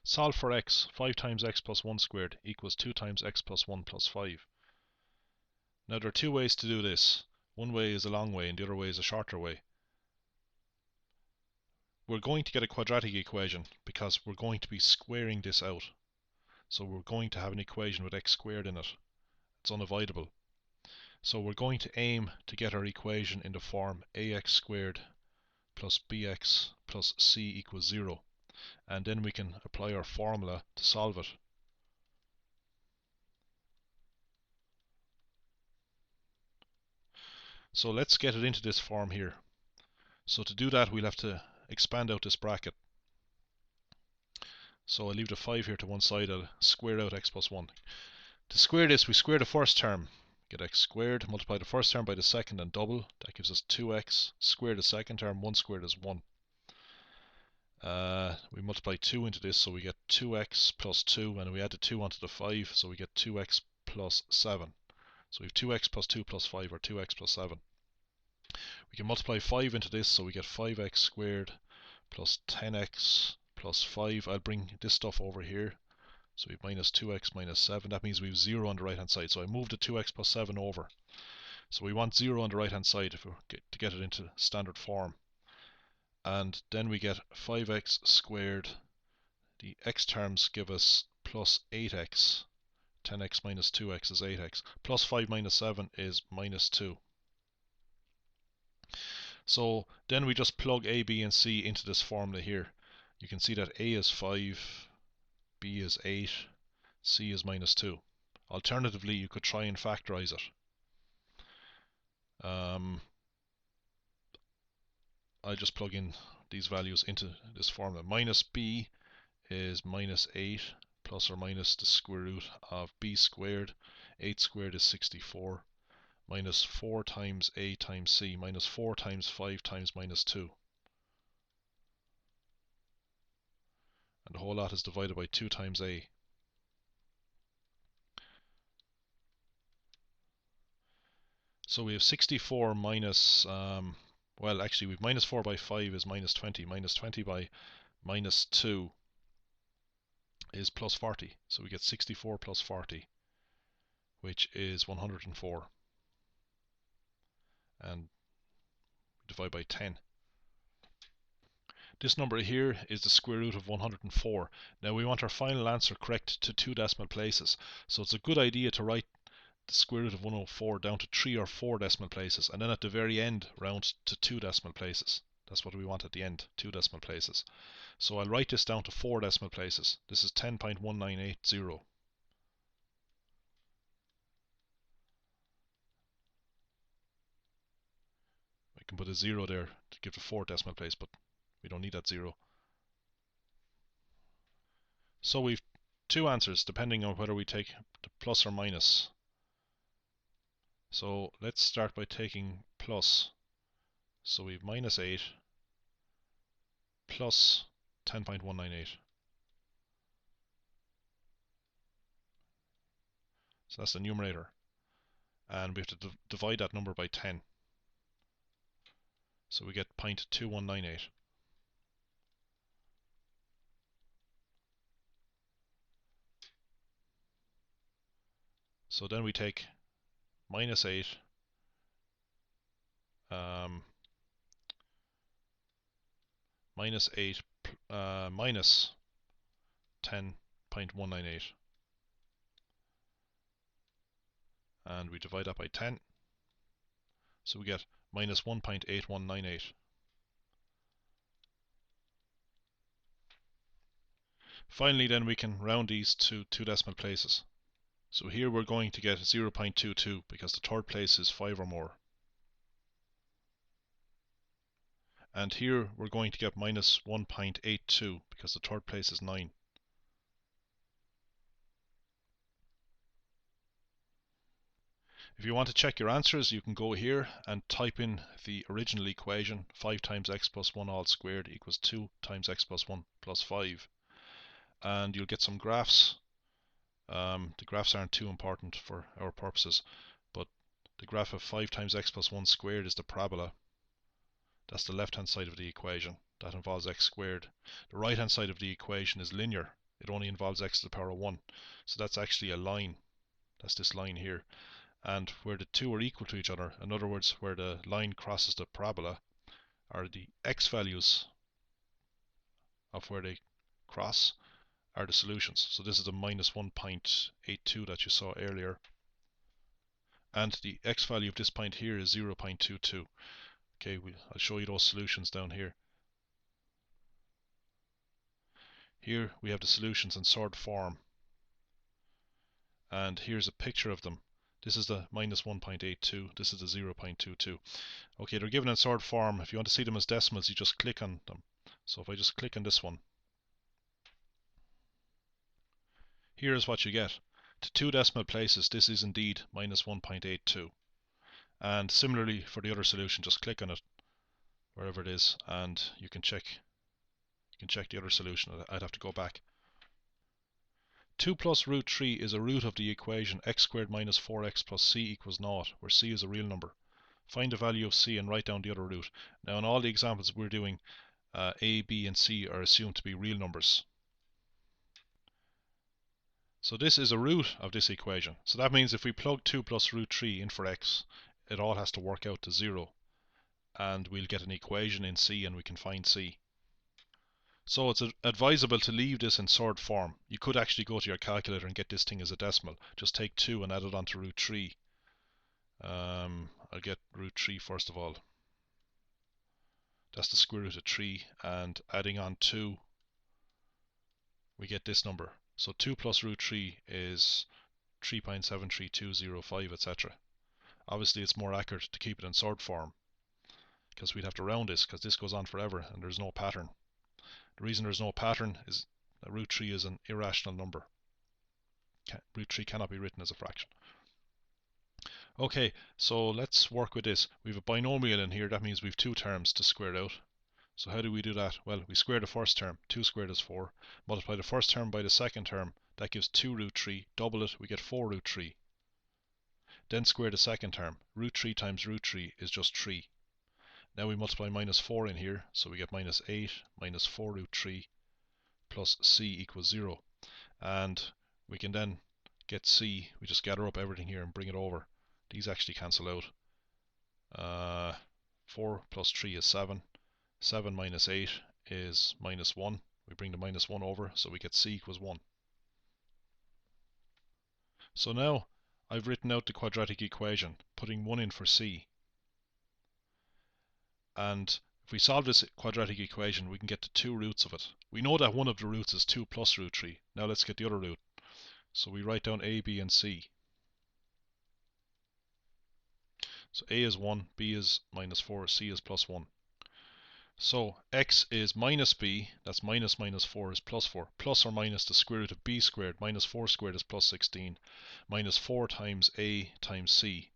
Solve for x. 5 times x plus 1 squared equals 2 times x plus 1 plus 5. Now there are two ways to do this. One way is a long way and the other way is a shorter way. We're going to get a quadratic equation because we're going to be squaring this out. So we're going to have an equation with x squared in it. It's unavoidable. So we're going to aim to get our equation in the form ax squared plus bx plus c equals 0. And then we can apply our formula to solve it. So let's get it into this form here. So to do that we'll have to expand out this bracket. So I'll leave the 5 here to one side. I'll square out x plus 1. To square this, we square the first term. Get x squared, multiply the first term by the second and double. That gives us 2x. Square the second term, 1 squared is 1. We multiply 2 into this, so we get 2x plus 2, and we add the 2 onto the 5, so we get 2x plus 7. So we have 2x plus 2 plus 5, or 2x plus 7. We can multiply 5 into this, so we get 5x squared plus 10x plus 5. I'll bring this stuff over here. So we have minus 2x minus 7. That means we have 0 on the right hand side. So I move the 2x plus 7 over. So we want 0 on the right hand side if we to get it into standard form. And then we get 5x squared. The x terms give us plus 8x. 10x minus 2x is 8x. Plus 5 minus 7 is minus 2. So then we just plug a, b, and c into this formula here. You can see that a is 5, b is 8, c is minus 2. Alternatively, you could try and factorize it. I just plug in these values into this formula. Minus b is minus 8 plus or minus the square root of b squared. 8 squared is 64. Minus 4 times a times c, minus 4 times 5 times minus 2. And the whole lot is divided by 2 times a. So we have 64 minus, well actually we have minus 4 by 5 is minus 20. Minus 20 by minus 2 is plus 40. So we get 64 plus 40, which is 104. And divide by 10. This number here is the square root of 104. Now we want our final answer correct to 2 decimal places. So it's a good idea to write the square root of 104 down to 3 or 4 decimal places, and then at the very end round to 2 decimal places. That's what we want at the end, 2 decimal places. So I'll write this down to 4 decimal places. This is 10.1980. I can put a 0 there to give the 4th decimal place, but we don't need that 0. So we've 2 answers depending on whether we take the plus or minus. So let's start by taking plus. So we have minus 8 plus 10.198. So that's the numerator. And we have to divide that number by 10. So we get 0.2198. So then we take minus 8 minus 8 minus 10.198, and we divide that by 10, so we get minus 1.8198. Finally then we can round these to 2 decimal places. So here we're going to get 0.22 because the third place is 5 or more. And here we're going to get minus 1.82 because the third place is 9. If you want to check your answers, you can go here and type in the original equation, 5 times x plus 1 all squared equals 2 times x plus 1 plus 5. And you'll get some graphs. The graphs aren't too important for our purposes, but the graph of 5 times x plus 1 squared is the parabola. That's the left hand side of the equation. That involves x squared. The right hand side of the equation is linear. it only involves x to the power of 1. So that's actually a line. That's this line here. And where the two are equal to each other, in other words, where the line crosses the parabola, are the x values of where they cross are the solutions. So this is the minus 1.82 that you saw earlier. And the x value of this point here is 0.22. Okay, I'll show you those solutions down here. Here we have the solutions in sorted form. And here's a picture of them. This is the minus 1.82, this is the 0.22. Okay, they're given in sorted form. If you want to see them as decimals, you just click on them. So if I just click on this one, here is what you get. To 2 decimal places, this is indeed minus 1.82. And similarly for the other solution, just click on it wherever it is, and you can check the other solution. I'd have to go back. 2 plus root 3 is a root of the equation x squared minus 4x plus c equals 0, where c is a real number. Find the value of c and write down the other root. Now in all the examples we're doing, a, b and c are assumed to be real numbers. So this is a root of this equation. So that means if we plug 2 plus root 3 in for x, it all has to work out to 0. And we'll get an equation in c and we can find c. So it's advisable to leave this in sorted form. You could actually go to your calculator and get this thing as a decimal. Just take 2 and add it onto root 3. I'll get root 3 first of all. That's the square root of 3, and adding on 2, we get this number. So 2 plus root 3 is 3.73205, etc. Obviously it's more accurate to keep it in sorted form, because we'd have to round this, because this goes on forever and there's no pattern. The reason there's no pattern is that root 3 is an irrational number. Root 3 cannot be written as a fraction. Okay, so let's work with this. We have a binomial in here. That means we have 2 terms to square out. So how do we do that? Well, we square the first term. 2 squared is 4. Multiply the first term by the second term. That gives 2 root 3. Double it, we get 4 root 3. Then square the second term. Root 3 times root 3 is just 3. Now we multiply minus 4 in here, so we get minus 8 minus 4 root 3 plus c equals 0. And we can then get c. We just gather up everything here and bring it over. These actually cancel out. 4 plus 3 is 7. 7 minus 8 is minus 1. We bring the minus 1 over, so we get c equals 1. So now I've written out the quadratic equation, putting 1 in for c. And if we solve this quadratic equation, we can get the 2 roots of it. We know that one of the roots is 2 plus root 3. Now let's get the other root. So we write down a, b, and c. So a is 1, b is minus 4, c is plus 1. So x is minus b, that's minus minus 4 is plus 4. Plus or minus the square root of b squared, minus 4 squared is plus 16. Minus 4 times a times c,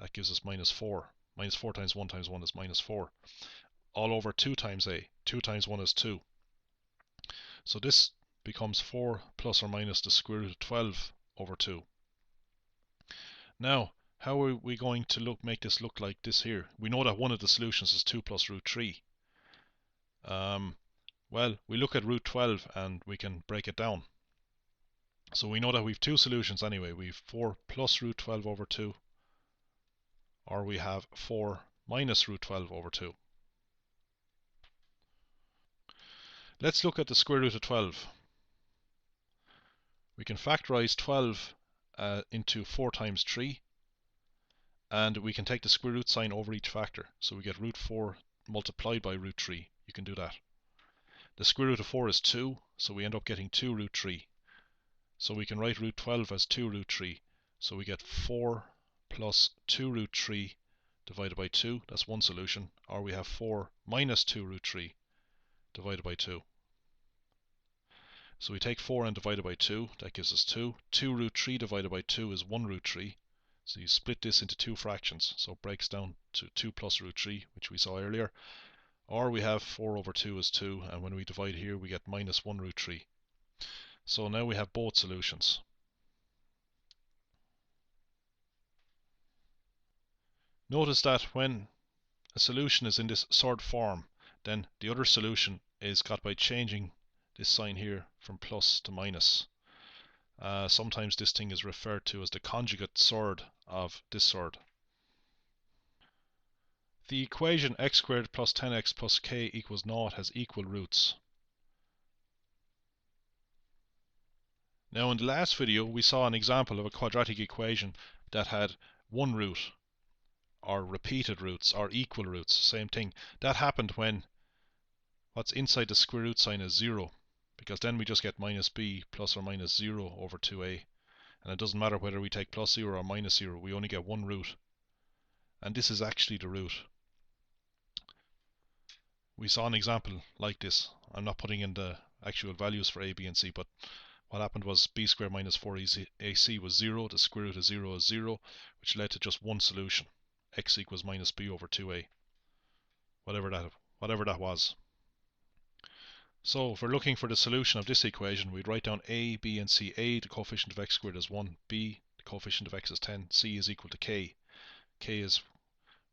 that gives us minus 4. Minus 4 times 1 times 1 is minus 4. All over 2 times a. 2 times 1 is 2. So this becomes 4 plus or minus the square root of 12 over 2. Now, how are we going to make this look like this here? We know that one of the solutions is 2 plus root 3. Well, we look at root 12 and we can break it down. So we know that we have 2 solutions anyway. We have 4 plus root 12 over 2, or we have 4 minus root 12 over 2. Let's look at the square root of 12. We can factorize 12 into 4 times 3, and we can take the square root sign over each factor. So we get root 4 multiplied by root 3. You can do that. The square root of 4 is 2, so we end up getting 2 root 3. So we can write root 12 as 2 root 3. So we get 4 plus 2 root 3 divided by 2. That's one solution. Or we have 4 minus 2 root 3 divided by 2. So we take 4 and divide it by 2. That gives us 2. 2 root 3 divided by 2 is 1 root 3. So you split this into 2 fractions. So it breaks down to 2 plus root 3, which we saw earlier. Or we have 4 over 2 is 2. And when we divide here, we get minus 1 root 3. So now we have both solutions. Notice that when a solution is in this sorted form, then the other solution is got by changing this sign here from plus to minus. Sometimes this thing is referred to as the conjugate surd of this surd. The equation x squared plus 10x plus k equals 0 has equal roots. Now in the last video we saw an example of a quadratic equation that had one root, or repeated roots, or equal roots, same thing. That happened when what's inside the square root sign is 0, because then we just get minus b plus or minus 0 over 2a. And it doesn't matter whether we take plus 0 or minus 0, we only get one root. And this is actually the root. We saw an example like this. I'm not putting in the actual values for a, b, and c, but what happened was b squared minus 4ac was 0, the square root of 0 is 0, which led to just one solution, x equals minus b over 2a, whatever that was. So if we're looking for the solution of this equation, we'd write down a, b, and c. A, the coefficient of x squared is 1, b, the coefficient of x is 10, c is equal to k. K is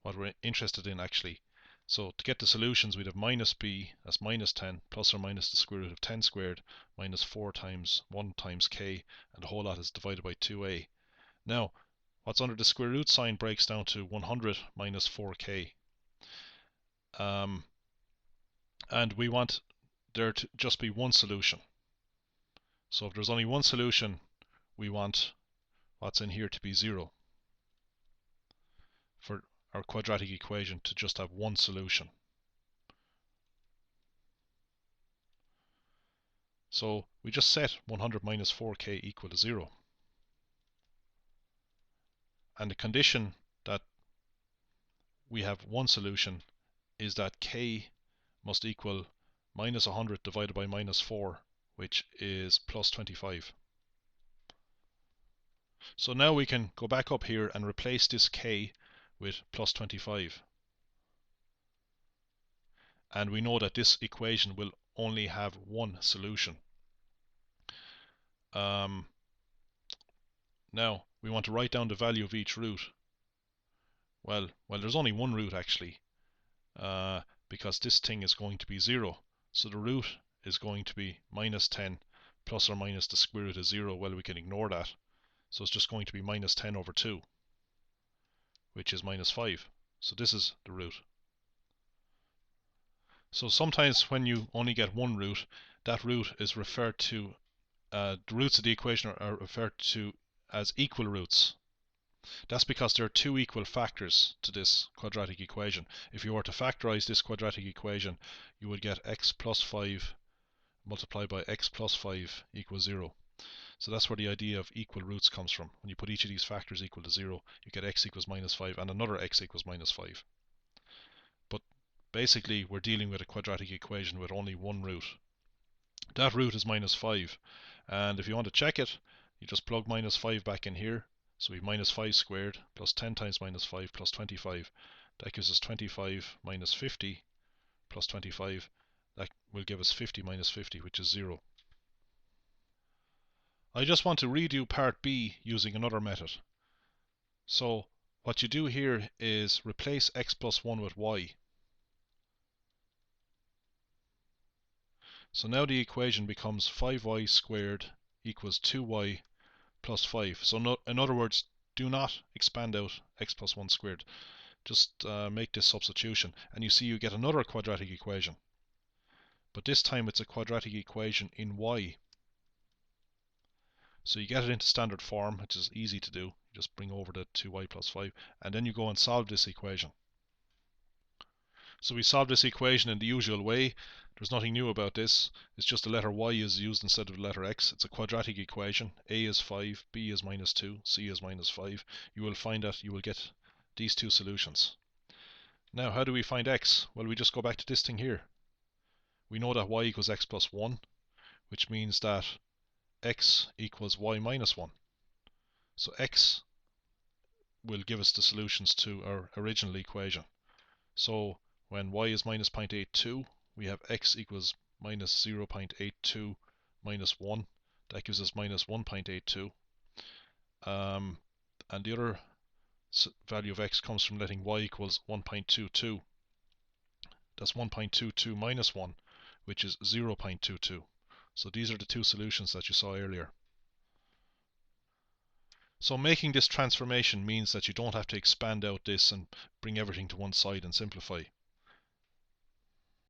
what we're interested in actually. So to get the solutions, we'd have minus b, that's minus 10, plus or minus the square root of 10 squared, minus 4 times 1 times k, and the whole lot is divided by 2a. Now, what's under the square root sign breaks down to 100 minus 4k. And we want there to just be one solution. So if there's only one solution, we want what's in here to be 0. For our quadratic equation to just have one solution. So we just set 100 minus 4k equal to 0. And the condition that we have one solution is that k must equal minus 100 divided by minus 4, which is plus 25. So now we can go back up here and replace this k with plus 25. And we know that this equation will only have one solution. Now we want to write down the value of each root. Well, there's only one root actually, because this thing is going to be 0. So the root is going to be minus 10 plus or minus the square root of 0. Well, we can ignore that. So it's just going to be minus 10 over 2, which is minus 5. So this is the root. So sometimes when you only get one root, that root is referred to, the roots of the equation are referred to as equal roots. That's because there are two equal factors to this quadratic equation. If you were to factorize this quadratic equation, you would get x plus 5 multiplied by x plus 5 equals 0. So that's where the idea of equal roots comes from. When you put each of these factors equal to 0, you get x equals minus 5 and another x equals minus 5. But basically, we're dealing with a quadratic equation with only one root. That root is minus 5. And if you want to check it, you just plug minus 5 back in here. So we have minus 5 squared plus 10 times minus 5 plus 25. That gives us 25 minus 50 plus 25. That will give us 50 minus 50, which is 0. I just want to redo part B using another method. So what you do here is replace x plus 1 with y. So now the equation becomes 5y squared equals 2y plus 5. So no, in other words, do not expand out x plus 1 squared. Just make this substitution and you see you get another quadratic equation. But this time it's a quadratic equation in y. So you get it into standard form, which is easy to do. You just bring over the 2y plus 5 and then you go and solve this equation. So we solve this equation in the usual way. There's nothing new about this. It's just the letter y is used instead of the letter x. It's a quadratic equation. A is 5, b is minus 2, c is minus 5. You will find that you will get these two solutions. Now, how do we find x? Well, we just go back to this thing here. We know that y equals x plus 1, which means that x equals y minus 1. So x will give us the solutions to our original equation. So when y is minus 0.82, we have x equals minus 0.82 minus 1. That gives us minus 1.82. And the other value of x comes from letting y equals 1.22. That's 1.22 minus 1, which is 0.22. So these are the two solutions that you saw earlier. So making this transformation means that you don't have to expand out this and bring everything to one side and simplify.